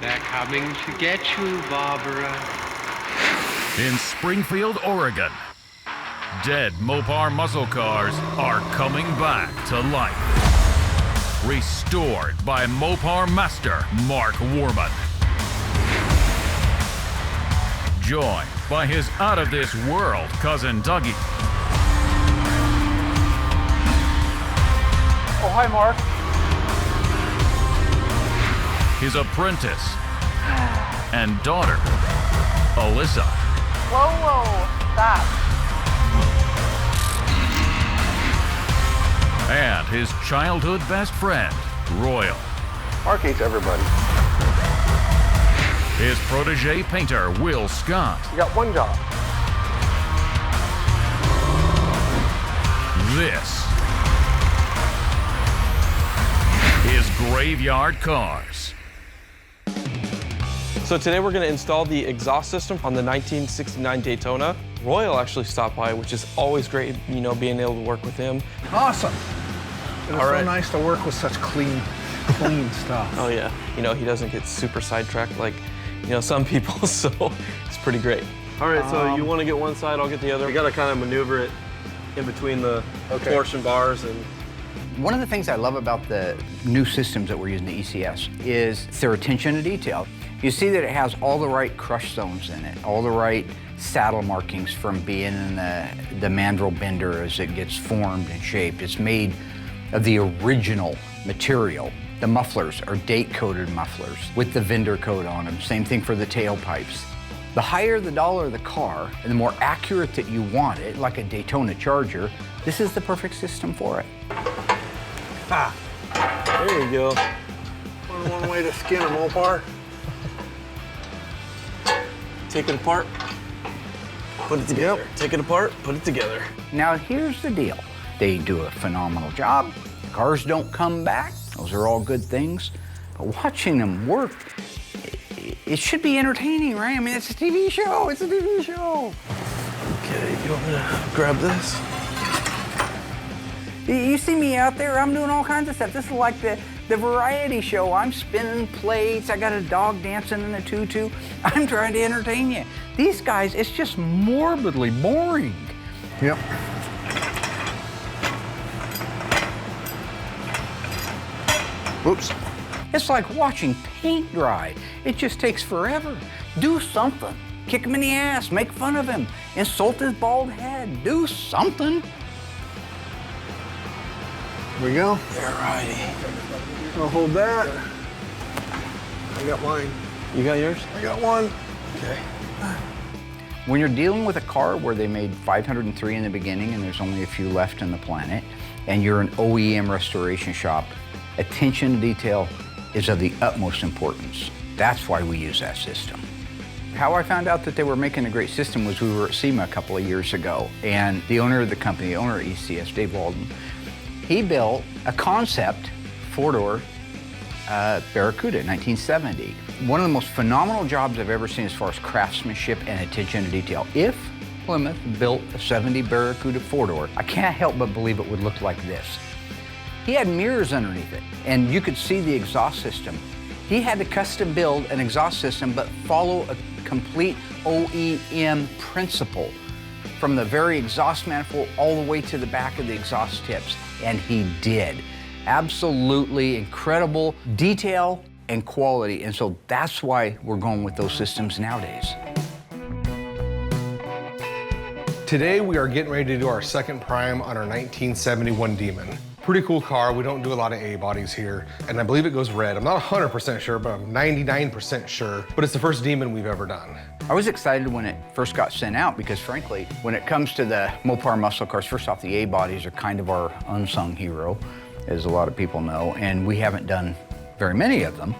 They're coming to get you, Barbara. In Springfield, Oregon, dead Mopar muscle cars are coming back to life. Restored by Mopar master Mark Warman. Joined by his out-of-this-world cousin Dougie. Oh, hi, Mark. His apprentice and daughter, Alyssa. Whoa, whoa, stop. And his childhood best friend, Royal. Mark hates everybody. His protege painter, Will Scott. You got one job. This is Graveyard Carz. So today we're going to install the exhaust system on the 1969 Daytona. Royal actually stopped by, which is always great, you know, being able to work with him. Awesome. It was All right. so nice to work with such clean stuff. Oh yeah, you know, he doesn't get super sidetracked like, you know, some people, so it's pretty great. All right, so you want to get one side, I'll get the other. We got to kind of maneuver it in between the torsion bars. And one of the things I love about the new systems that we're using, the ECS, is their attention to detail. You see that it has all the right crush zones in it, all the right saddle markings from being in the mandrel bender as it gets formed and shaped. It's made of the original material. The mufflers are date-coded mufflers with the vendor code on them. Same thing for the tailpipes. The higher the dollar of the car and the more accurate that you want it, like a Daytona Charger, this is the perfect system for it. Ah, there you go. one way to skin a Mopar. Take it apart, put it together. Yep. Take it apart, put it together. Now here's the deal. They do a phenomenal job. Cars don't come back. Those are all good things. But watching them work, it should be entertaining, right? I mean, it's a TV show. It's a TV show. Okay, you want me to grab this? You see me out there, I'm doing all kinds of stuff. This is like the variety show. I'm spinning plates. I got a dog dancing in a tutu. I'm trying to entertain you. These guys, it's just morbidly boring. Yep. Whoops. It's like watching paint dry. It just takes forever. Do something. Kick him in the ass, make fun of him, insult his bald head. Do something. Here we go. There, righty. I'll hold that. I got mine. You got yours? I got one. Okay. When you're dealing with a car where they made 503 in the beginning and there's only a few left on the planet, and you're an OEM restoration shop, attention to detail is of the utmost importance. That's why we use that system. How I found out that they were making a great system was we were at SEMA a couple of years ago, and the owner of the company, the owner of ECS, Dave Walden, he built a concept four-door Barracuda in 1970. One of the most phenomenal jobs I've ever seen as far as craftsmanship and attention to detail. If Plymouth built a 70 Barracuda four-door, I can't help but believe it would look like this. He had mirrors underneath it, and you could see the exhaust system. He had to custom build an exhaust system, but follow a complete OEM principle from the very exhaust manifold all the way to the back of the exhaust tips, and he did. Absolutely incredible detail and quality, and so that's why we're going with those systems nowadays. Today we are getting ready to do our second prime on our 1971 Demon. Pretty cool car. We don't do a lot of A-bodies here, and I believe it goes red. I'm not 100% sure, but I'm 99% sure. But it's the first Demon we've ever done. I was excited when it first got sent out because frankly, when it comes to the Mopar muscle cars, first off, the A-bodies are kind of our unsung hero, as a lot of people know, and we haven't done very many of them.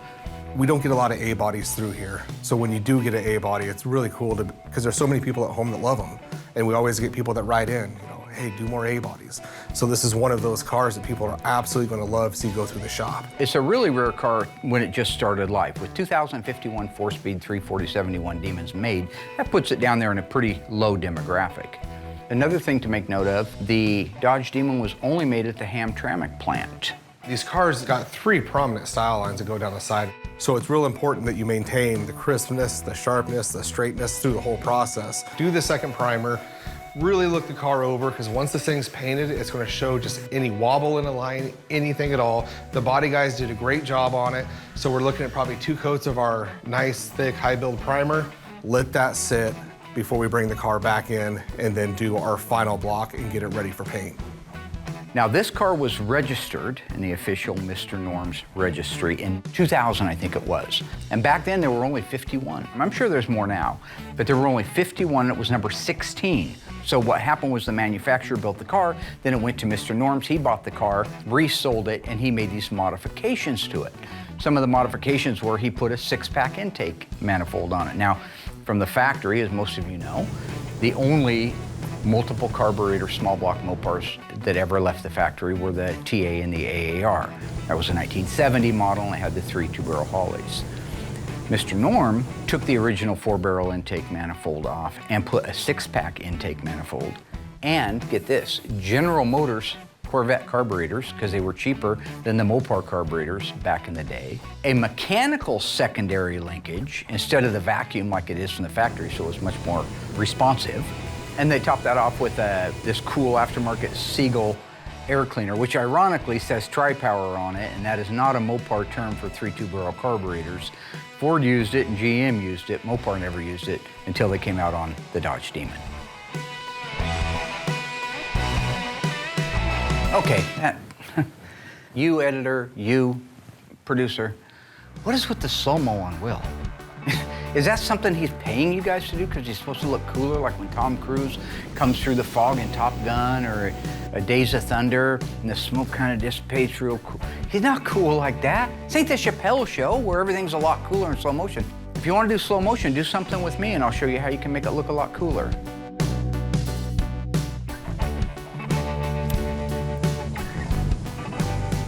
We don't get a lot of A-bodies through here. So when you do get an A-body, it's really cool because there's so many people at home that love them. And we always get people that write in, you know, hey, do more A-bodies. So this is one of those cars that people are absolutely going to love to see go through the shop. It's a really rare car when it just started life. With 2,051 four-speed 340/71 Demons made, that puts it down there in a pretty low demographic. Another thing to make note of, the Dodge Demon was only made at the Hamtramck plant. These cars got 3 prominent style lines that go down the side. So it's real important that you maintain the crispness, the sharpness, the straightness through the whole process. Do the second primer, really look the car over, because once this thing's painted, it's gonna show just any wobble in a line, anything at all. The body guys did a great job on it. So we're looking at probably 2 coats of our nice, thick, high build primer. Let that sit before we bring the car back in and then do our final block and get it ready for paint. Now, this car was registered in the official Mr. Norm's registry in 2000, I think it was. And back then, there were only 51. I'm sure there's more now, but there were only 51, and it was number 16. So what happened was the manufacturer built the car, then it went to Mr. Norm's, he bought the car, resold it, and he made these modifications to it. Some of the modifications were he put a 6-pack intake manifold on it. Now, from the factory, as most of you know, the only multiple carburetor small block Mopars that ever left the factory were the TA and the AAR. That was a 1970 model, and it had the 3 2-barrel Holleys. Mr. Norm took the original 4-barrel intake manifold off and put a 6-pack intake manifold and, get this, General Motors Corvette carburetors, because they were cheaper than the Mopar carburetors back in the day. A mechanical secondary linkage instead of the vacuum like it is from the factory, so it was much more responsive. And they topped that off with this cool aftermarket Seagull air cleaner, which ironically says Tri-Power on it, and that is not a Mopar term for 3 2-barrel carburetors. Ford used it and GM used it. Mopar never used it until they came out on the Dodge Demon. Okay, you editor, you producer, what is with the slow-mo on Will? Is that something he's paying you guys to do because he's supposed to look cooler, like when Tom Cruise comes through the fog in Top Gun or a Days of Thunder and the smoke kind of dissipates real cool? He's not cool like that. This ain't the Chappelle Show where everything's a lot cooler in slow motion. If you want to do slow motion, do something with me and I'll show you how you can make it look a lot cooler.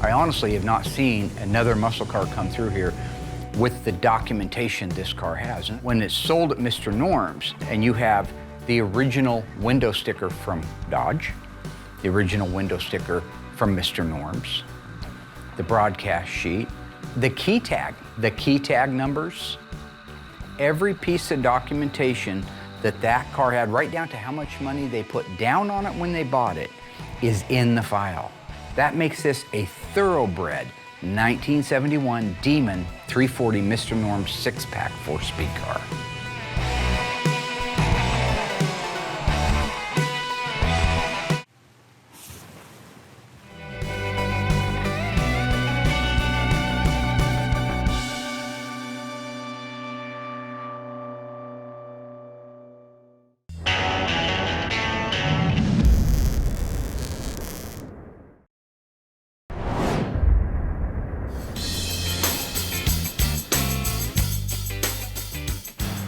I honestly have not seen another muscle car come through here with the documentation this car has. And when it's sold at Mr. Norm's and you have the original window sticker from Dodge, the original window sticker from Mr. Norm's, the broadcast sheet, the key tag numbers, every piece of documentation that car had, right down to how much money they put down on it when they bought it, is in the file. That makes this a thoroughbred 1971 Demon 340 Mr. Norm's 6-pack 4-speed car.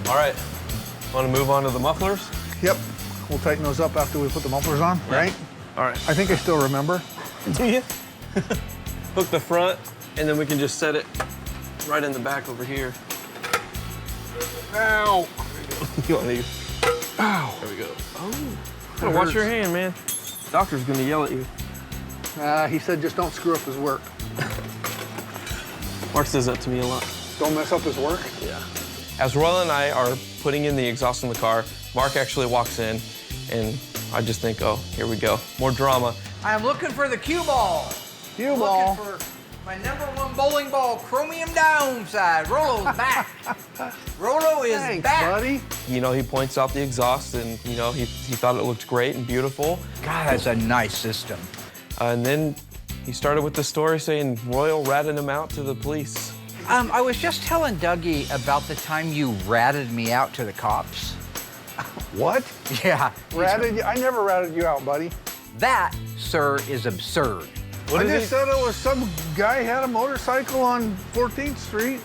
All right, want to move on to the mufflers? Yep. We'll tighten those up after we put the mufflers on, right? All right. I think I still remember. Do you? Hook the front, and then we can just set it right in the back over here. Ow! You want these? Ow! There we go. Oh. Gotta watch your hand, man. Doctor's gonna yell at you. He said just don't screw up his work. Mark says that to me a lot. Don't mess up his work? Yeah. As Royal and I are putting in the exhaust in the car, Mark actually walks in, and I just think, oh, here we go. More drama. I'm looking for the cue ball. Cue ball. Looking for my #1 bowling ball, chromium downside. Rolo's back. Rolo is Thanks, back. buddy. You know, he points out the exhaust, and, you know, he thought it looked great and beautiful. God, that's a nice system. And then he started with the story saying Royal ratted him out to the police. I was just telling Dougie about the time you ratted me out to the cops. What? Yeah. Ratted you? I never ratted you out, buddy. That, sir, is absurd. What I is just he said it was some guy had a motorcycle on 14th Street.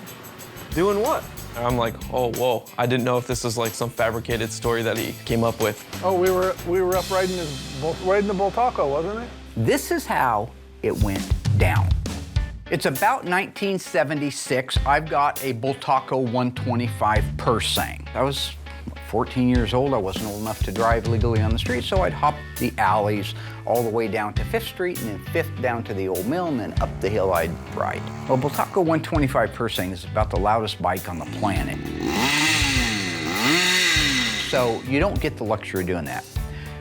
doing? What? And I'm like, oh, whoa. I didn't know if this was like some fabricated story that he came up with. Oh, we were up riding the Bull Taco, wasn't it? This is how it went down. It's about 1976. I've got a Bull Taco 125 Persang. I was 14 years old, I wasn't old enough to drive legally on the street, so I'd hop the alleys all the way down to 5th Street and then 5th down to the old mill, and then up the hill I'd ride. Well, Bultaco 125 Persing is about the loudest bike on the planet. So you don't get the luxury of doing that.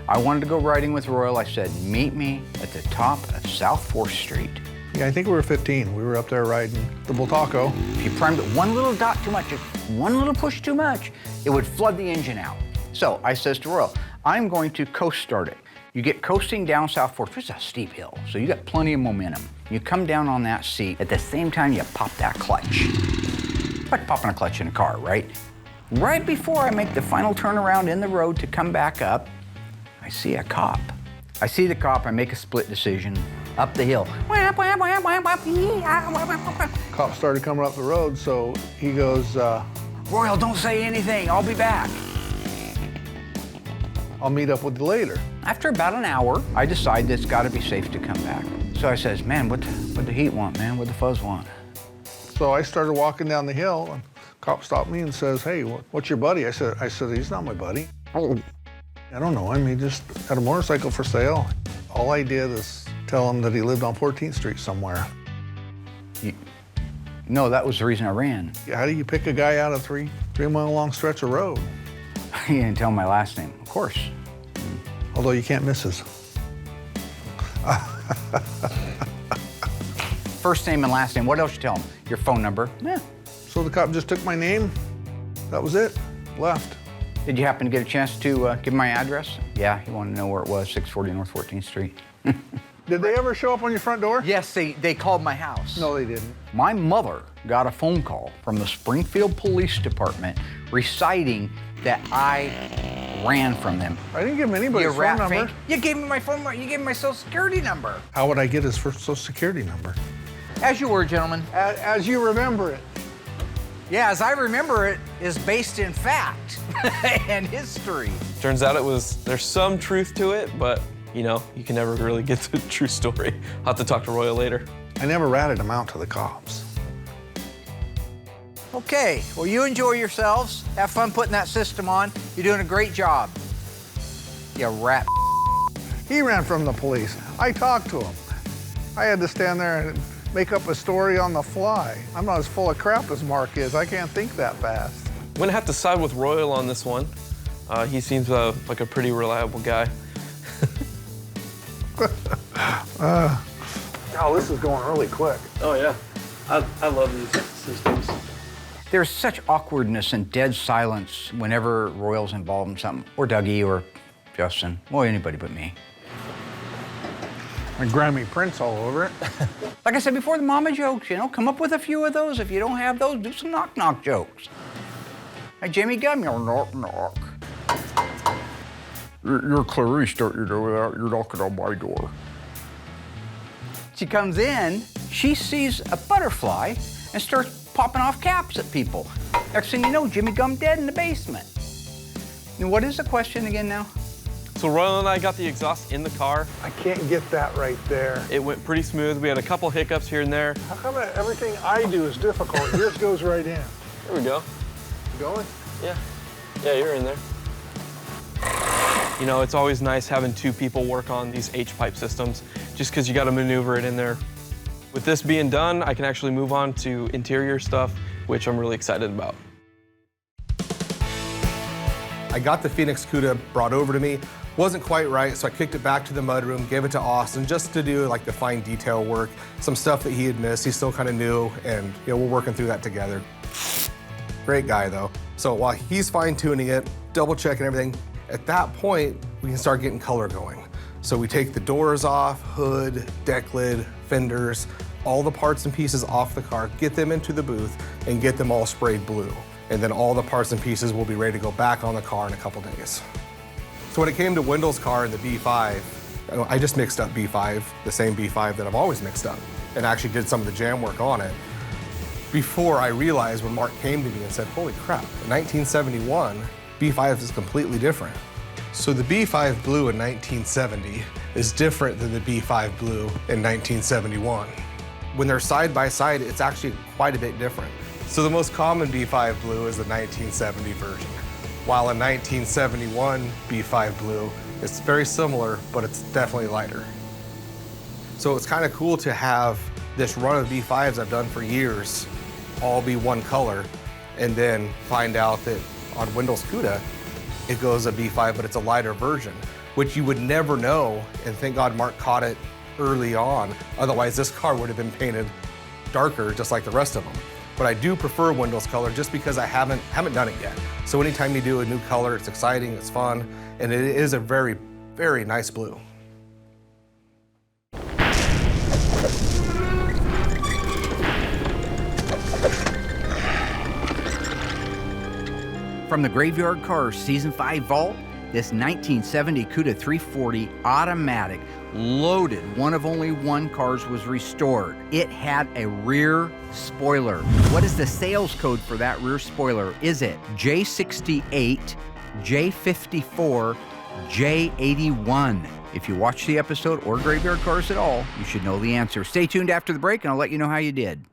I wanted to go riding with Royal. I said, meet me at the top of South 4th Street. Yeah, I think we were 15. We were up there riding the Bultaco. If you primed it one little dot too much, one little push too much, it would flood the engine out. So I says to Royal, I'm going to coast start it. You get coasting down South 4th, it's a steep hill, so you got plenty of momentum. You come down on that seat, at the same time you pop that clutch. It's like popping a clutch in a car, right? Right before I make the final turnaround in the road to come back up, I see a cop. I see the cop, I make a split decision, up the hill. Cop started coming up the road, so he goes, Royal, don't say anything, I'll be back. I'll meet up with you later. After about an hour, I decide that it's gotta be safe to come back. So I says, man, what the heat want, man? What the fuzz want? So I started walking down the hill, and cop stopped me and says, hey, what's your buddy? I said, he's not my buddy. I don't know him, he just had a motorcycle for sale. All I did is tell him that he lived on 14th Street somewhere. No, that was the reason I ran. How do you pick a guy out of three-mile long stretch of road? He didn't tell my last name, of course. Although you can't miss his. First name and last name, what else you tell him? Your phone number? Yeah. So the cop just took my name, that was it, left. Did you happen to get a chance to give him my address? Yeah, he wanted to know where it was, 640 North 14th Street. Did they ever show up on your front door? Yes, they called my house. No, they didn't. My mother got a phone call from the Springfield Police Department reciting that I ran from them. I didn't give him anybody's You phone rat number. fink. You gave me my phone number. You gave me my social security number. How would I get his first social security number? As you were, gentlemen. As you remember it. Yeah, as I remember it, is based in fact and history. Turns out there's some truth to it, but you know, you can never really get the true story. I'll have to talk to Royal later. I never ratted him out to the cops. Okay, well, you enjoy yourselves. Have fun putting that system on. You're doing a great job. You rat. He ran from the police. I talked to him. I had to stand there and make up a story on the fly. I'm not as full of crap as Mark is. I can't think that fast. I'm gonna have to side with Royal on this one. He seems like a pretty reliable guy. Oh, this is going really quick. Oh yeah, I love these systems. There's such awkwardness and dead silence whenever Royal's involved in something, or Dougie, or Justin, or anybody but me. And Grammy prints all over it. Like I said before, the mama jokes, you know, come up with a few of those. If you don't have those, do some knock-knock jokes. Hey, Jimmy Gum, you're knock-knock. You're Clarice, don't you know that? You're knocking on my door. She comes in, she sees a butterfly and starts popping off caps at people. Next thing you know, Jimmy Gum dead in the basement. And what is the question again now? So Royal and I got the exhaust in the car. I can't get that right there. It went pretty smooth. We had a couple hiccups here and there. How come everything I do is difficult? Yours goes right in. There we go. Going? Yeah. Yeah, you're in there. You know, it's always nice having two people work on these H-pipe systems, just because you got to maneuver it in there. With this being done, I can actually move on to interior stuff, which I'm really excited about. I got the Phoenix Cuda brought over to me. Wasn't quite right, so I kicked it back to the mudroom, gave it to Austin just to do like the fine detail work, some stuff that he had missed. He's still kind of new, and you know, we're working through that together. Great guy though. So while he's fine tuning it, double checking everything, at that point, we can start getting color going. So we take the doors off, hood, deck lid, fenders, all the parts and pieces off the car, get them into the booth, and get them all sprayed blue. And then all the parts and pieces will be ready to go back on the car in a couple days. So when it came to Wendell's car and the B5, I just mixed up B5, the same B5 that I've always mixed up, and actually did some of the jam work on it. Before I realized when Mark came to me and said, holy crap, in 1971, B5 is completely different. So the B5 blue in 1970 is different than the B5 blue in 1971. When they're side by side, it's actually quite a bit different. So the most common B5 blue is the 1970 version. while a 1971 B5 Blue is very similar, but it's definitely lighter. So it's kind of cool to have this run of B5s I've done for years all be one color, and then find out that on Wendell's Cuda, it goes a B5, but it's a lighter version, which you would never know, and thank God Mark caught it early on. Otherwise, this car would have been painted darker, just like the rest of them. But I do prefer Wendell's color just because I haven't done it yet. So anytime you do a new color, it's exciting, it's fun, and it is a very, very nice blue. From the Graveyard Carz Season 5 vault, this 1970 Cuda 340 automatic, loaded, one of only one Carz was restored. It had a rear spoiler. What is the sales code for that rear spoiler? Is it J68, J54, J81? If you watch the episode or Graveyard Carz at all, you should know the answer. Stay tuned after the break and I'll let you know how you did.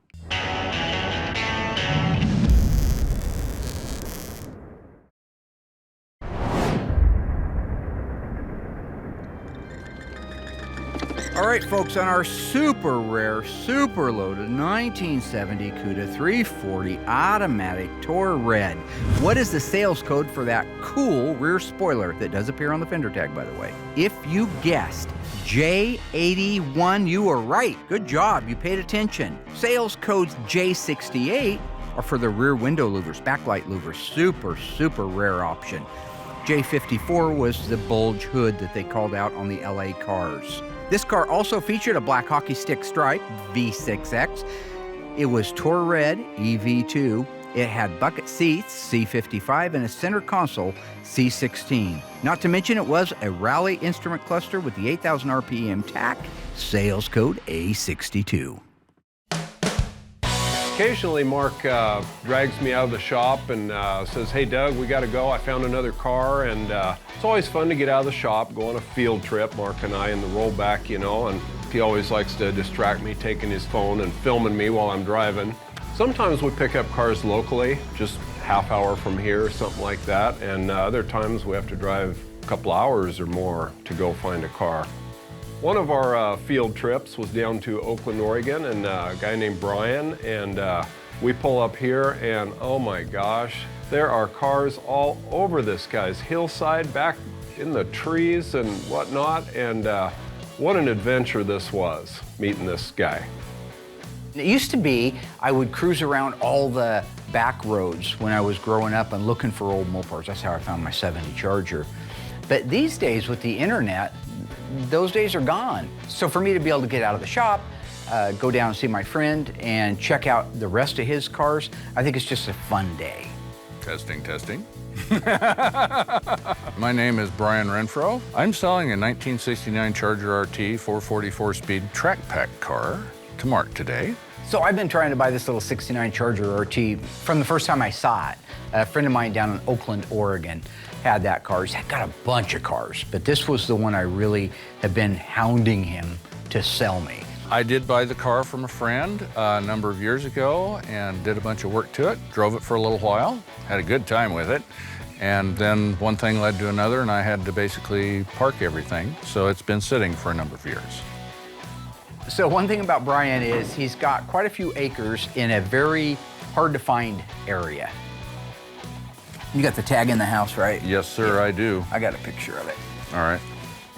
All right, folks, on our super rare, super loaded 1970 Cuda 340 automatic Tour Red, what is the sales code for that cool rear spoiler that does appear on the fender tag, by the way? If you guessed J81, you were right. Good job, you paid attention. Sales codes J68 are for the rear window louvers, backlight louvers, super, super rare option. J54 was the bulge hood that they called out on the LA Carz. This car also featured a black hockey stick stripe, V6X. It was Tour Red, EV2. It had bucket seats, C55, and a center console, C16. Not to mention it was a rally instrument cluster with the 8,000 RPM TAC, sales code A62. Occasionally, Mark drags me out of the shop and says, "Hey, Doug, we got to go. I found another car." And it's always fun to get out of the shop, go on a field trip, Mark and I, in the rollback, you know, and he always likes to distract me, taking his phone and filming me while I'm driving. Sometimes we pick up cars locally, just half hour from here or something like that, and other times we have to drive a couple hours or more to go find a car. One of our field trips was down to Oakland, Oregon, and a guy named Brian, and we pull up here, and oh my gosh, there are cars all over this guy's hillside, back in the trees and whatnot, and what an adventure this was, meeting this guy. It used to be I would cruise around all the back roads when I was growing up and looking for old Mopars. That's how I found my 70 Charger. But these days with the internet, those days are gone. So for me to be able to get out of the shop, go down and see my friend and check out the rest of his cars, I think it's just a fun day. Testing, testing. My name is Brian Renfro. I'm selling a 1969 Charger RT 444-speed track pack car to Mark today. So I've been trying to buy this little 69 Charger RT from the first time I saw it. A friend of mine down in Oakland, Oregon had that car. He's got a bunch of cars, but this was the one I really have been hounding him to sell me. I did buy the car from a friend a number of years ago and did a bunch of work to it, drove it for a little while, had a good time with it, and then one thing led to another and I had to basically park everything, so it's been sitting for a number of years. So one thing about Brian is he's got quite a few acres in a very hard to find area. You got the tag in the house, right? Yes, sir, yeah. I do. I got a picture of it. All right.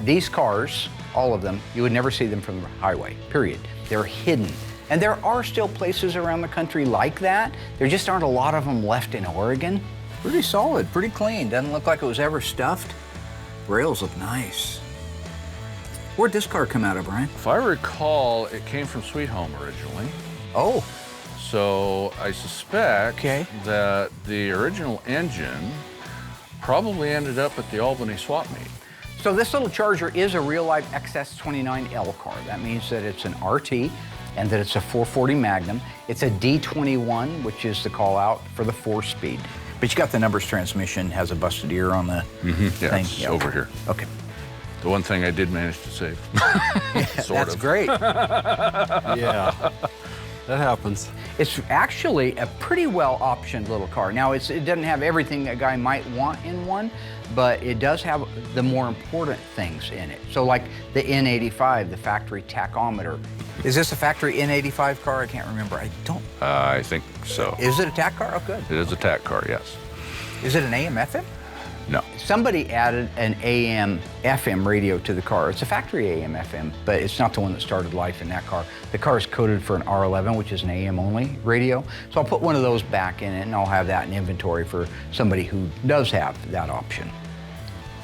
These cars, all of them, you would never see them from the highway, period. They're hidden. And there are still places around the country like that. There just aren't a lot of them left in Oregon. Pretty solid, pretty clean. Doesn't look like it was ever stuffed. Rails look nice. Where'd this car come out of, Brian? If I recall, it came from Sweet Home originally. Oh. So I suspect that the original engine probably ended up at the Albany swap meet. So this little Charger is a real-life XS29L car. That means that it's an RT and that it's a 440 Magnum. It's a D21, which is the call-out for the 4-speed. But you got the numbers transmission, has a busted ear on the thing. It's over here. Okay. The one thing I did manage to save. That's great. Yeah. That happens. It's actually a pretty well optioned little car. Now, it doesn't have everything a guy might want in one, but it does have the more important things in it. So like the N85, the factory tachometer. Is this a factory N85 car? I can't remember. I don't. I think so. Is it a tack car? Oh, good. It is a tack car, yes. Is it an AM FM? No. Somebody added an AM FM radio to the car. It's a factory AM FM, but it's not the one that started life in that car. The car is coded for an R11, which is an AM only radio. So I'll put one of those back in it, and I'll have that in inventory for somebody who does have that option.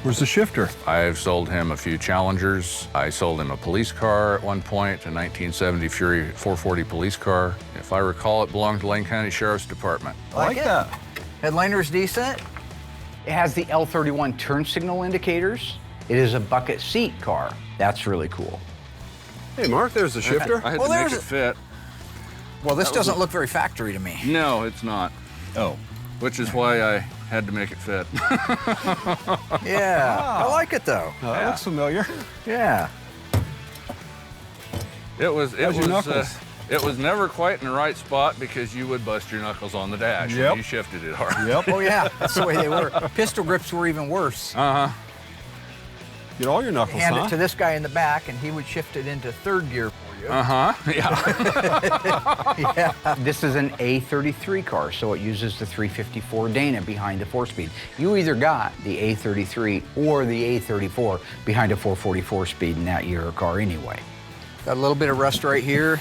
Where's the shifter? I've sold him a few Challengers. I sold him a police car at one point, a 1970 Fury 440 police car. If I recall, it belonged to Lane County Sheriff's Department. I like that. Headliner's decent. It has the L31 turn signal indicators. It is a bucket seat car. That's really cool. Hey, Mark, there's the shifter. I had to make it fit. Well, this doesn't look very factory to me. No, it's not. Oh. Which is why I had to make it fit. Yeah, I like it though. Oh, that looks familiar. Yeah. It was never quite in the right spot because you would bust your knuckles on the dash Yep. when you shifted it hard. Yep. Oh yeah, that's the way they were. Pistol grips were even worse. Uh-huh. Get all your knuckles, Hand huh? it to this guy in the back, and he would shift it into third gear for you. Uh-huh, yeah. Yeah. This is an A33 car, so it uses the 354 Dana behind the 4-speed. You either got the A33 or the A34 behind a 444 speed in that year car anyway. Got a little bit of rust right here.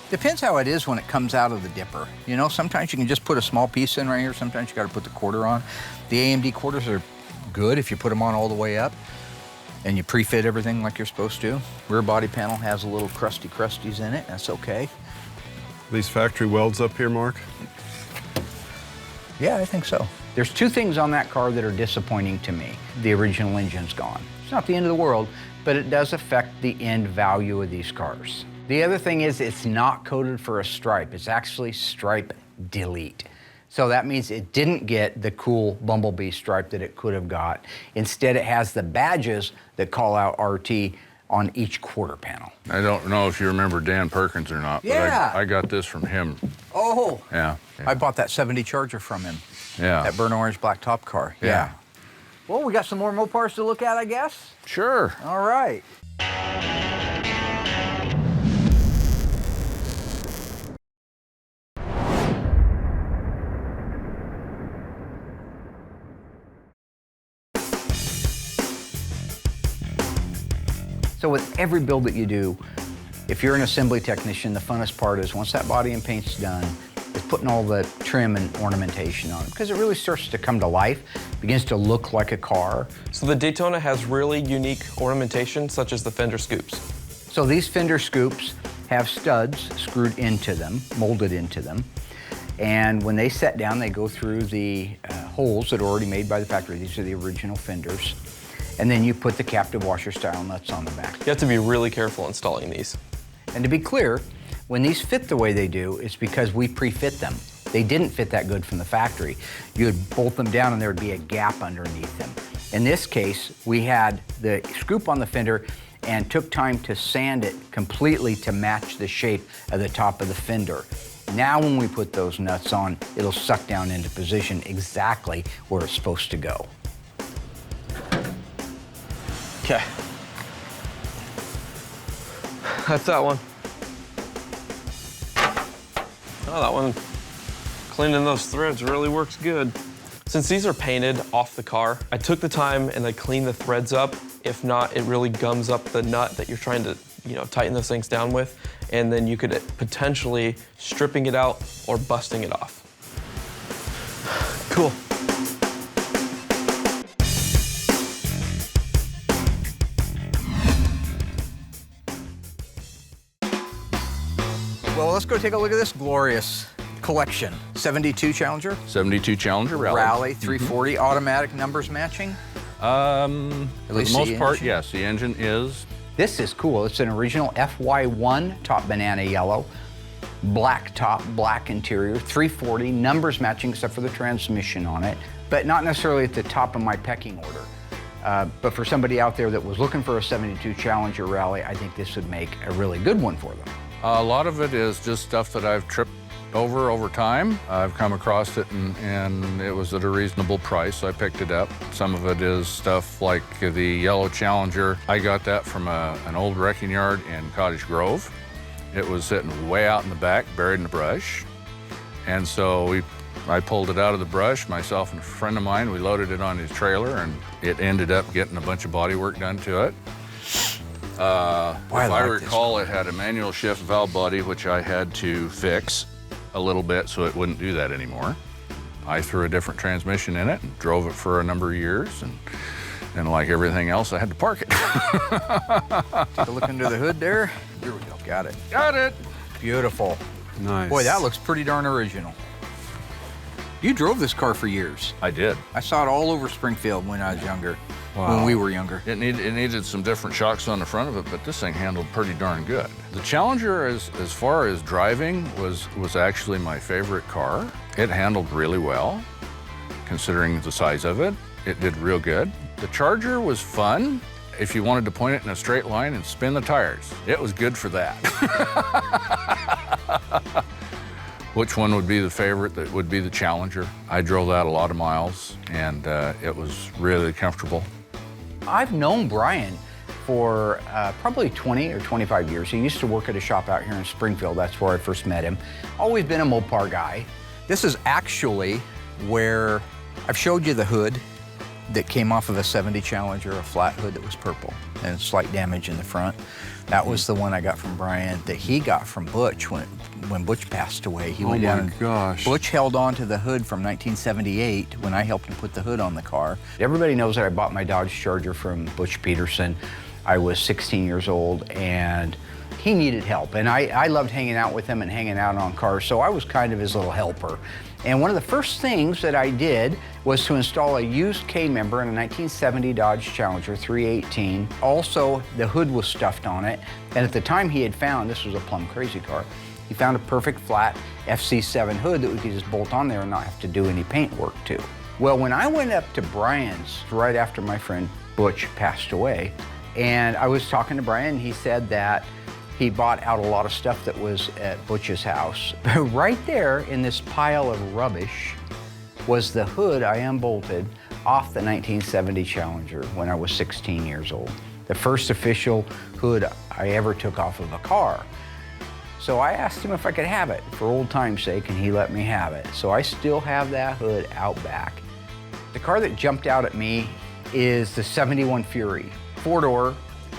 Depends how it is when it comes out of the dipper. You know, sometimes you can just put a small piece in right here. Sometimes you got to put the quarter on. The AMD quarters are good if you put them on all the way up and you pre-fit everything like you're supposed to. Rear body panel has a little crusties in it. That's okay. These factory welds up here, Mark? Yeah, I think so. There's two things on that car that are disappointing to me. The original engine's gone. It's not the end of the world, but it does affect the end value of these cars. The other thing is it's not coded for a stripe. It's actually stripe delete. So that means it didn't get the cool Bumblebee stripe that it could have got. Instead, it has the badges that call out RT on each quarter panel. I don't know if you remember Dan Perkins or not, but Yeah. I got this from him. Oh, Yeah. I bought that 70 Charger from him. Yeah. That burnt orange black top car. Yeah. Well, we got some more Mopars to look at, I guess. Sure. All right. So with every build that you do, if you're an assembly technician, the funnest part is once that body and paint's done, is putting all the trim and ornamentation on it, because it really starts to come to life, begins to look like a car. So the Daytona has really unique ornamentation, such as the fender scoops. So these fender scoops have studs screwed into them, molded into them. And when they set down, they go through the holes that are already made by the factory. These are the original fenders. And then you put the captive washer style nuts on the back. You have to be really careful installing these. And to be clear, when these fit the way they do, it's because we pre-fit them. They didn't fit that good from the factory. You would bolt them down and there would be a gap underneath them. In this case, we had the scoop on the fender and took time to sand it completely to match the shape of the top of the fender. Now when we put those nuts on, it'll suck down into position exactly where it's supposed to go. Okay. That's that one. Oh, that one, cleaning those threads really works good. Since these are painted off the car, I took the time and I cleaned the threads up. If not, it really gums up the nut that you're trying to, tighten those things down with. And then you could potentially stripping it out or busting it off. Cool. Well, let's go take a look at this glorious collection. 72 Challenger. 72 Challenger Rally. Rally 340 automatic numbers matching. For least the most the part, engine. yes, the engine is. This is cool. It's an original FY1 top banana yellow, black top, black interior, 340, numbers matching except for the transmission on it, but not necessarily at the top of my pecking order. But for somebody out there that was looking for a 72 Challenger Rally, I think this would make a really good one for them. A lot of it is just stuff that I've tripped over time. I've come across it and it was at a reasonable price, so I picked it up. Some of it is stuff like the yellow Challenger. I got that from an old wrecking yard in Cottage Grove. It was sitting way out in the back, buried in the brush. And so I pulled it out of the brush, myself and a friend of mine, we loaded it on his trailer, and it ended up getting a bunch of body work done to it. If I recall, it had a manual shift valve body, which I had to fix a little bit so it wouldn't do that anymore. I threw a different transmission in it and drove it for a number of years, and like everything else, I had to park it. Take a look under the hood there. Here we go. Got it. Got it. Beautiful. Nice. Boy, that looks pretty darn original. You drove this car for years. I did. I saw it all over Springfield when I was younger. Wow. When we were younger. It needed some different shocks on the front of it, but this thing handled pretty darn good. The Challenger, as far as driving, was actually my favorite car. It handled really well, considering the size of it. It did real good. The Charger was fun if you wanted to point it in a straight line and spin the tires. It was good for that. Which one would be the favorite? That would be the Challenger. I drove that a lot of miles, and it was really comfortable. I've known Brian for probably 20 or 25 years. He used to work at a shop out here in Springfield. That's where I first met him. Always been a Mopar guy. This is actually where I've showed you the hood that came off of a 70 Challenger, a flat hood that was purple and slight damage in the front. That was the one I got from Brian that he got from Butch when Butch passed away. He went down and gosh. Butch held on to the hood from 1978 when I helped him put the hood on the car. Everybody knows that I bought my Dodge Charger from Butch Peterson. I was 16 years old and he needed help. And I loved hanging out with him and hanging out on cars, so I was kind of his little helper. And one of the first things that I did was to install a used K-member in a 1970 Dodge Challenger 318. Also, the hood was stuffed on it. And at the time he had found, this was a plumb crazy car, he found a perfect flat FC7 hood that we could just bolt on there and not have to do any paint work to. Well, when I went up to Brian's right after my friend Butch passed away, and I was talking to Brian, he said that he bought out a lot of stuff that was at Butch's house. Right there in this pile of rubbish was the hood I unbolted off the 1970 Challenger when I was 16 years old. The first official hood I ever took off of a car. So I asked him if I could have it for old time's sake, and he let me have it. So I still have that hood out back. The car that jumped out at me is the 71 Fury, four-door,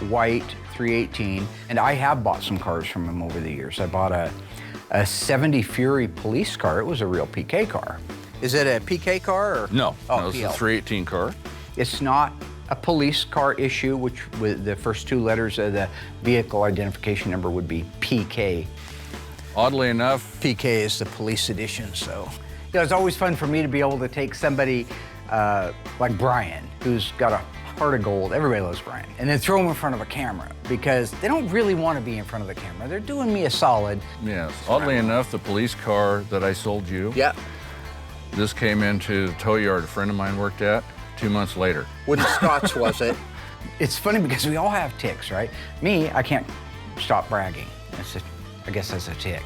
white, 318, and I have bought some cars from him over the years. I bought a 70 Fury police car. It was a real PK car. Is it a PK car or? No, oh, it's a 318 car. It's not a police car issue, which with the first two letters of the vehicle identification number would be PK. Oddly enough, PK is the police edition, so. You know, it's always fun for me to be able to take somebody like Brian, who's got a heart of gold, everybody loves Brian, and then throw him in front of a camera because they don't really want to be in front of the camera. They're doing me a solid. yes. Oddly enough, the police car that I sold you, Yeah. this came into the tow yard a friend of mine worked at 2 months later. Wooden Scots was it? It's funny because we all have tics, right? Me, I can't stop bragging. I guess that's a tic.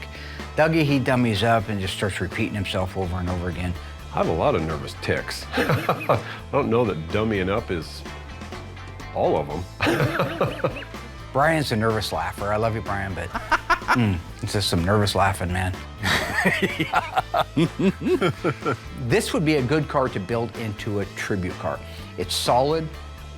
Dougie, he dummies up and just starts repeating himself over and over again. I have a lot of nervous tics. I don't know that dummying up is all of them. Brian's a nervous laugher. I love you, Brian, but it's just some nervous laughing, man. This would be a good car to build into a tribute car. It's solid,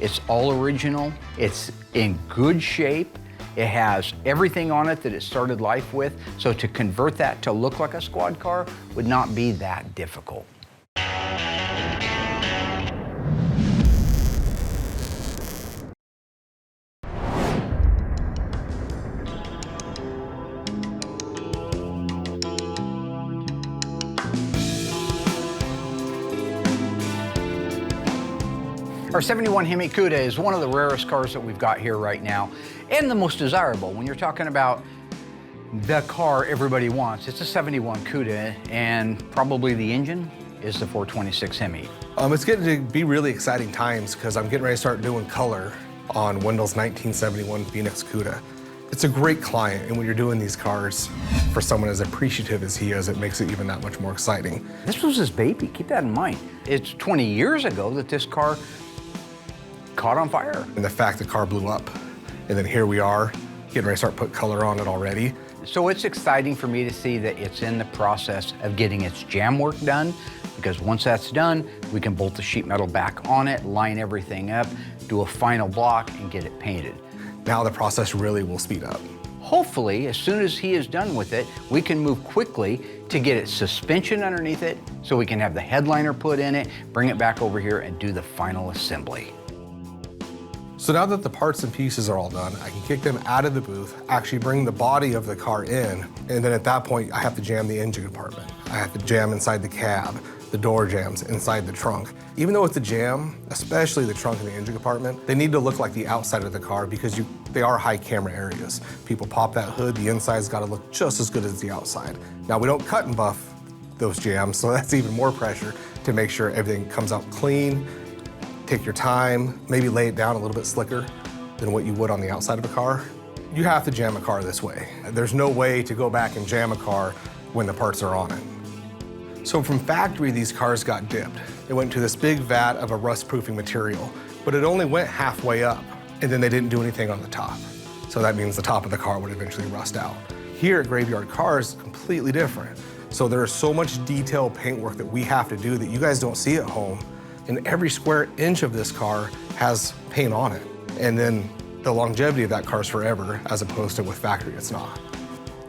it's all original, it's in good shape, it has everything on it that it started life with, so to convert that to look like a squad car would not be that difficult. Our 71 Hemi Cuda is one of the rarest cars that we've got here right now, and the most desirable. When you're talking about the car everybody wants, it's a 71 Cuda, and probably the engine is the 426 Hemi. It's getting to be really exciting times because I'm getting ready to start doing color on Wendell's 1971 Phoenix Cuda. It's a great client, and when you're doing these cars, for someone as appreciative as he is, it makes it even that much more exciting. This was his baby, keep that in mind. It's 20 years ago that this car caught on fire. And the fact the car blew up, and then here we are, getting ready to start putting color on it already. So it's exciting for me to see that it's in the process of getting its jam work done, because once that's done, we can bolt the sheet metal back on it, line everything up, do a final block, and get it painted. Now the process really will speed up. Hopefully, as soon as he is done with it, we can move quickly to get its suspension underneath it so we can have the headliner put in it, bring it back over here, and do the final assembly. So now that the parts and pieces are all done, I can kick them out of the booth, actually bring the body of the car in, and then at that point, I have to jam the engine compartment. I have to jam inside the cab, the door jams inside the trunk. Even though it's a jam, especially the trunk and the engine compartment, they need to look like the outside of the car because they are high camera areas. People pop that hood, the inside's gotta look just as good as the outside. Now we don't cut and buff those jams, so that's even more pressure to make sure everything comes out clean. Take your time, maybe lay it down a little bit slicker than what you would on the outside of a car. You have to jam a car this way. There's no way to go back and jam a car when the parts are on it. So from factory, these cars got dipped. They went to this big vat of a rust-proofing material, but it only went halfway up, and then they didn't do anything on the top. So that means the top of the car would eventually rust out. Here at Graveyard Carz, completely different. So there is so much detailed paint work that we have to do that you guys don't see at home, and every square inch of this car has paint on it. And then the longevity of that car is forever, as opposed to with factory, it's not.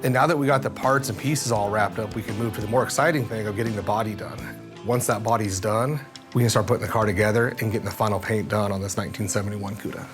And now that we got the parts and pieces all wrapped up, we can move to the more exciting thing of getting the body done. Once that body's done, we can start putting the car together and getting the final paint done on this 1971 Cuda.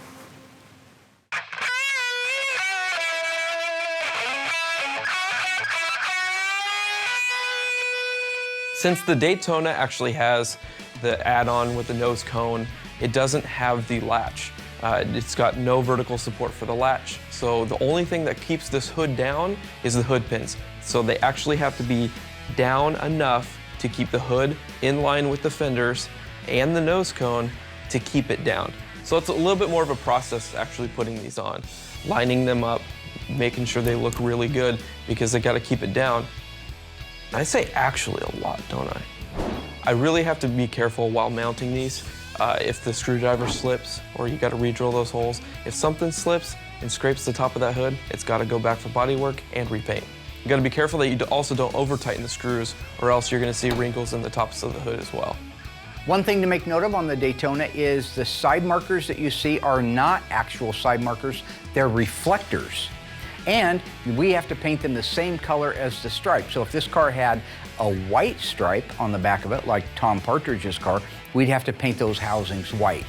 Since the Daytona actually has the add-on with the nose cone, it doesn't have the latch. It's got no vertical support for the latch. So the only thing that keeps this hood down is the hood pins. So they actually have to be down enough to keep the hood in line with the fenders and the nose cone to keep it down. So it's a little bit more of a process actually putting these on, lining them up, making sure they look really good because they got to keep it down. I say actually a lot, don't I? I really have to be careful while mounting these. If the screwdriver slips or you got to re-drill those holes, if something slips and scrapes the top of that hood, it's got to go back for body work and repaint. You got to be careful that you also don't over tighten the screws or else you're going to see wrinkles in the tops of the hood as well. One thing to make note of on the Daytona is the side markers that you see are not actual side markers, they're reflectors. And we have to paint them the same color as the stripe. So if this car had a white stripe on the back of it, like Tom Partridge's car, we'd have to paint those housings white.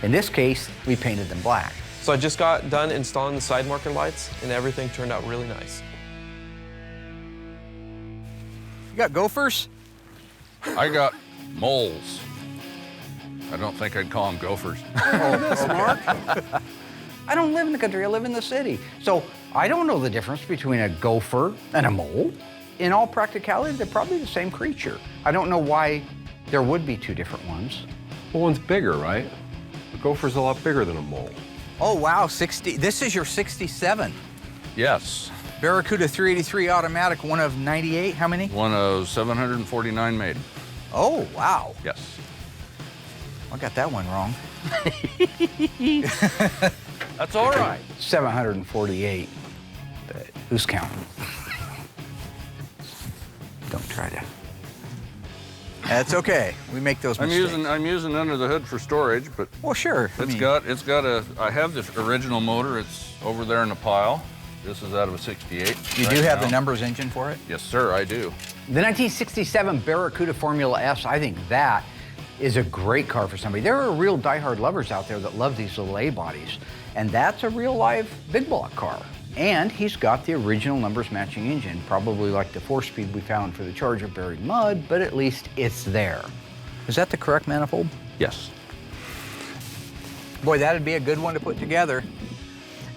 In this case, we painted them black. So I just got done installing the side marker lights and everything turned out really nice. You got gophers? I got moles. I don't think I'd call them gophers. Oh, smart. I don't live in the country, I live in the city. So I don't know the difference between a gopher and a mole. In all practicality, they're probably the same creature. I don't know why there would be two different ones. Well, one's bigger, right? A gopher's a lot bigger than a mole. Oh, wow, 60. This is your 67. Yes. Barracuda 383 automatic, one of 98. How many? One of 749 made. Oh, wow. Yes. I got that one wrong. That's all right. 748, but who's counting? Don't try to. That's okay. We make those mistakes. I'm using under the hood for storage, but well, sure. It's got a. I have this original motor. It's over there in the pile. This is out of a 68. You do have the numbers engine for it? Yes, sir, I do. The 1967 Barracuda Formula S, I think that is a great car for somebody. There are real diehard lovers out there that love these little A bodies, and that's a real live big block car. And he's got the original numbers matching engine, probably like the 4-speed we found for the Charger buried in mud, but at least it's there. Is that the correct manifold? Yes. Boy, that'd be a good one to put together.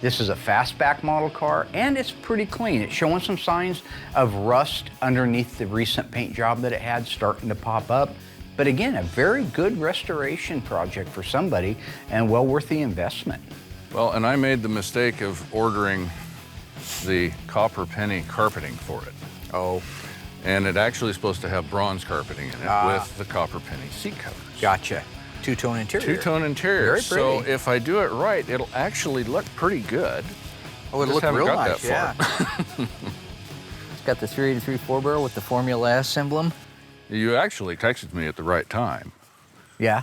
This is a fastback model car, and it's pretty clean. It's showing some signs of rust underneath the recent paint job that it had starting to pop up. But again, a very good restoration project for somebody and well worth the investment. Well, and I made the mistake of ordering the copper penny carpeting for it. Oh. And it actually is supposed to have bronze carpeting in it with the copper penny seat covers. Gotcha. Two-tone interior. Two-tone interior. Very pretty. So if I do it right, it'll actually look pretty good. Oh, it'll Just look haven't real got nice, that far. yeah. It's got the 383 four-barrel with the Formula S emblem. You actually texted me at the right time. Yeah.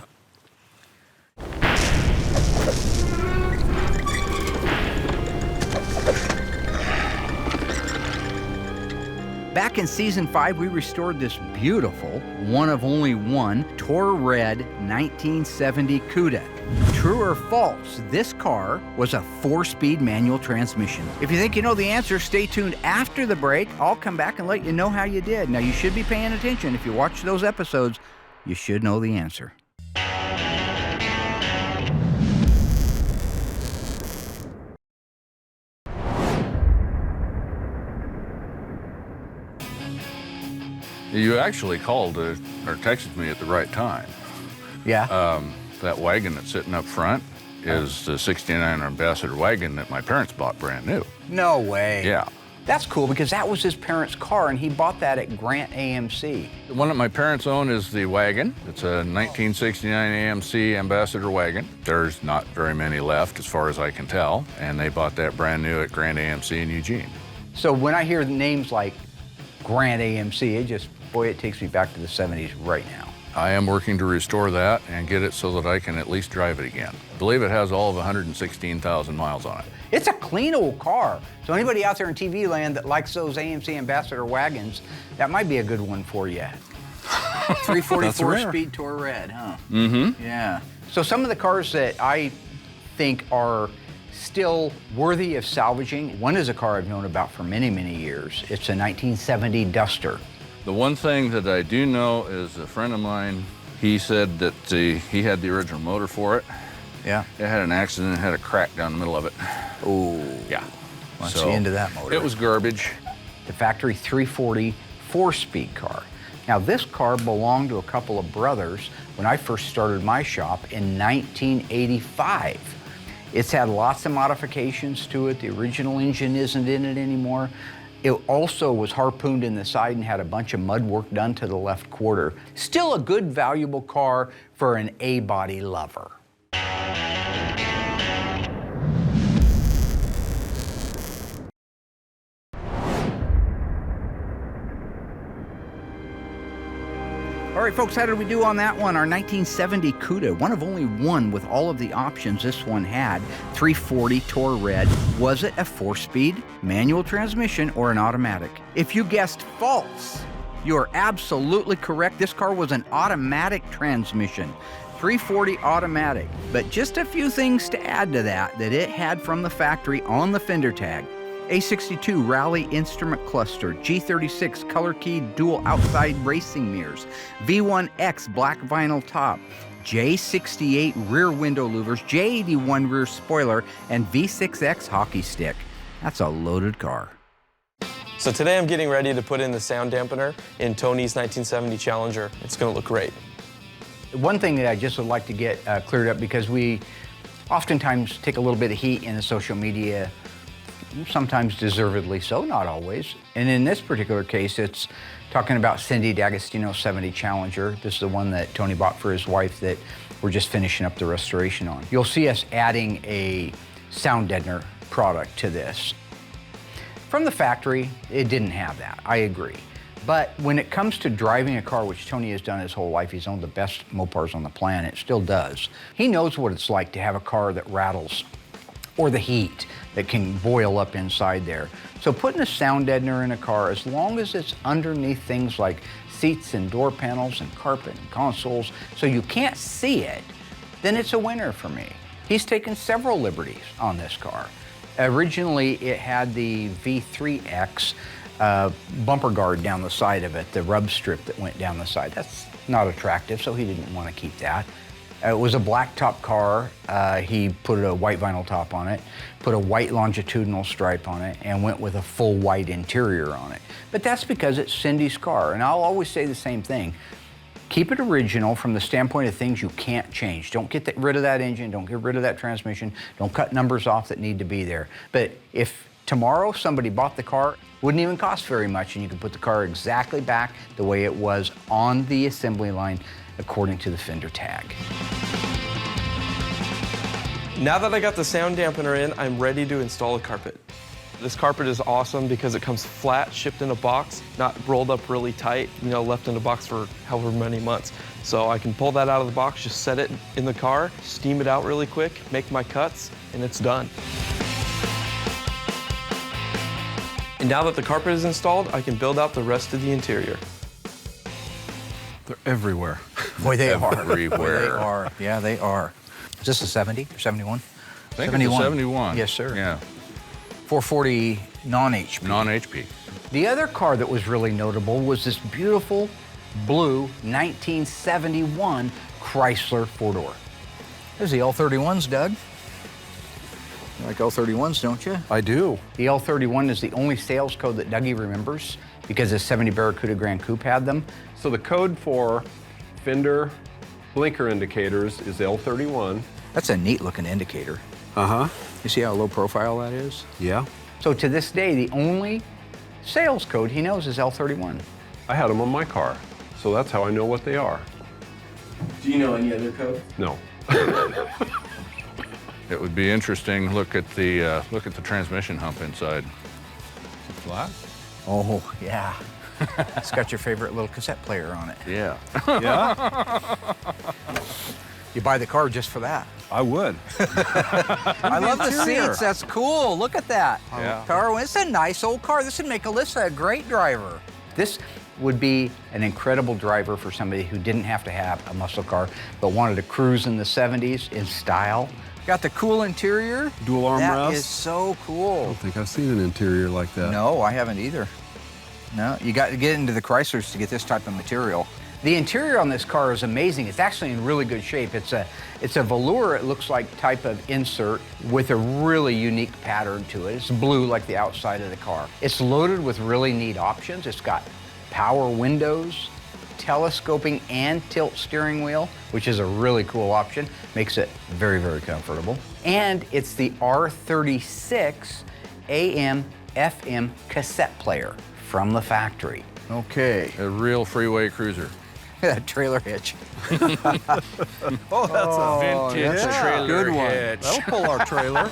Back in season 5, we restored this beautiful, one of only one, Tor Red 1970 Cuda. True or false, this car was a 4-speed manual transmission. If you think you know the answer, stay tuned after the break. I'll come back and let you know how you did. Now, you should be paying attention. If you watch those episodes, you should know the answer. You actually called or texted me at the right time. Yeah. That wagon that's sitting up front is the 69 Ambassador wagon that my parents bought brand new. No way. Yeah. That's cool because that was his parents' car and he bought that at Grant AMC. The one that my parents own is the wagon. It's a 1969 AMC Ambassador wagon. There's not very many left as far as I can tell, and they bought that brand new at Grant AMC in Eugene. So when I hear names like Grant AMC, it takes me back to the 70s right now. I am working to restore that and get it so that I can at least drive it again. I believe it has all of 116,000 miles on it. It's a clean old car. So anybody out there in TV land that likes those AMC Ambassador wagons, that might be a good one for you. 344 speed Tor Red, huh? Mm-hmm. Yeah. So some of the cars that I think are still worthy of salvaging, one is a car I've known about for many, many years. It's a 1970 Duster. The one thing that I do know is a friend of mine, he said that he had the original motor for it. Yeah. It had an accident, it had a crack down the middle of it. Oh. Yeah. Let's see into that motor. It was garbage. The factory 340 4-speed car. Now this car belonged to a couple of brothers when I first started my shop in 1985. It's had lots of modifications to it. The original engine isn't in it anymore. It also was harpooned in the side and had a bunch of mud work done to the left quarter. Still a good, valuable car for an A-body lover. All right, folks, how did we do on that one? Our 1970 Cuda, one of only one with all of the options this one had. 340 Tor Red. Was it a 4-speed manual transmission or an automatic? If you guessed false, you are absolutely correct. This car was an automatic transmission. 340 automatic. But just a few things to add to that it had from the factory on the fender tag. A62 Rally Instrument Cluster, G36 Color Key Dual Outside Racing Mirrors, V1X Black Vinyl Top, J68 Rear Window Louvers, J81 Rear Spoiler, and V6X Hockey Stick. That's a loaded car. So today I'm getting ready to put in the sound dampener in Tony's 1970 Challenger. It's going to look great. One thing that I just would like to get cleared up, because we oftentimes take a little bit of heat in the social media, sometimes deservedly so, not always. And in this particular case, it's talking about Cindy D'Agostino's 70 Challenger. This is the one that Tony bought for his wife that we're just finishing up the restoration on. You'll see us adding a sound deadener product to this. From the factory, it didn't have that, I agree. But when it comes to driving a car, which Tony has done his whole life, he's owned the best Mopars on the planet, still does. He knows what it's like to have a car that rattles, or the heat that can boil up inside there. So putting a sound deadener in a car, as long as it's underneath things like seats and door panels and carpet and consoles, so you can't see it, then it's a winner for me. He's taken several liberties on this car. Originally, it had the V3X bumper guard down the side of it, the rub strip that went down the side. That's not attractive, so he didn't want to keep that. It was a black top car. He put a white vinyl top on it, put a white longitudinal stripe on it, and went with a full white interior on it. But that's because it's Cindy's car, and I'll always say the same thing. Keep it original from the standpoint of things you can't change. Don't get rid of that engine, don't get rid of that transmission, don't cut numbers off that need to be there. But if tomorrow somebody bought the car, wouldn't even cost very much, and you could put the car exactly back the way it was on the assembly line according to the fender tag. Now that I got the sound dampener in, I'm ready to install a carpet. This carpet is awesome because it comes flat, shipped in a box, not rolled up really tight, left in a box for however many months. So I can pull that out of the box, just set it in the car, steam it out really quick, make my cuts, and it's done. And now that the carpet is installed, I can build out the rest of the interior. They're everywhere. Boy, they are. Everywhere. They are. Yeah, they are. Is this a 70 or 71? I think it's a 71. Yes, sir. Yeah. 440 non-HP. Non-HP. The other car that was really notable was this beautiful blue 1971 Chrysler four-door. There's the L31s, Doug. You like L31s, don't you? I do. The L31 is the only sales code that Dougie remembers because his 70 Barracuda Grand Coupe had them. So the code for fender blinker indicators is L31. That's a neat looking indicator. Uh-huh. You see how low profile that is? Yeah. So to this day, the only sales code he knows is L31. I had them on my car, so that's how I know what they are. Do you know any other code? No. It would be interesting. Look at the transmission hump inside. Is it flat? Oh, yeah. It's got your favorite little cassette player on it. Yeah. Yeah? You buy the car just for that. I would. I love the seats. That's cool. Look at that. Yeah. Car. It's a nice old car. This would make Alyssa a great driver. This would be an incredible driver for somebody who didn't have to have a muscle car, but wanted to cruise in the 70s in style. Got the cool interior. Dual armrest. That is so I cool. don't think I've seen an interior like that. No, I haven't either. No, you got to get into the Chryslers to get this type of material. The interior on this car is amazing. It's actually in really good shape. It's a velour, it looks like, type of insert with a really unique pattern to it. It's blue like the outside of the car. It's loaded with really neat options. It's got power windows, telescoping and tilt steering wheel, which is a really cool option. Makes it very, very comfortable. And it's the R36 AM/FM cassette player from the factory. Okay. A real freeway cruiser. That trailer hitch. Oh, that's a Vintage trailer good one. hitch. That'll pull our trailer.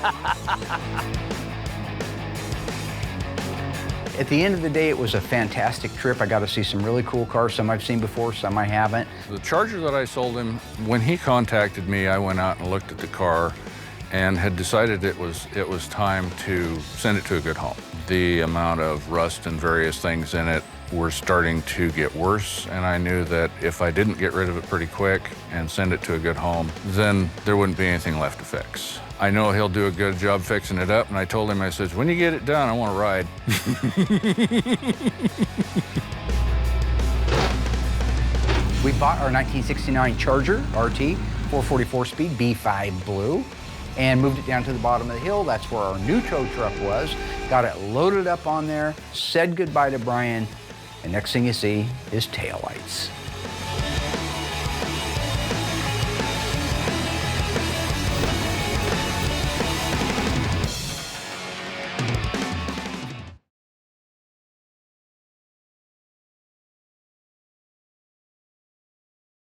At the end of the day, it was a fantastic trip. I got to see some really cool cars, some I've seen before, some I haven't. The Charger that I sold him, when he contacted me, I went out and looked at the car and had decided it was time to send it to a good home. The amount of rust and various things in it were starting to get worse, and I knew that if I didn't get rid of it pretty quick and send it to a good home, then there wouldn't be anything left to fix. I know he'll do a good job fixing it up, and I told him, I said, when you get it done, I want to ride. We bought our 1969 Charger RT, 444 speed, B5 blue, and moved it down to the bottom of the hill. That's where our new tow truck was. Got it loaded up on there, said goodbye to Brian, and next thing you see is taillights.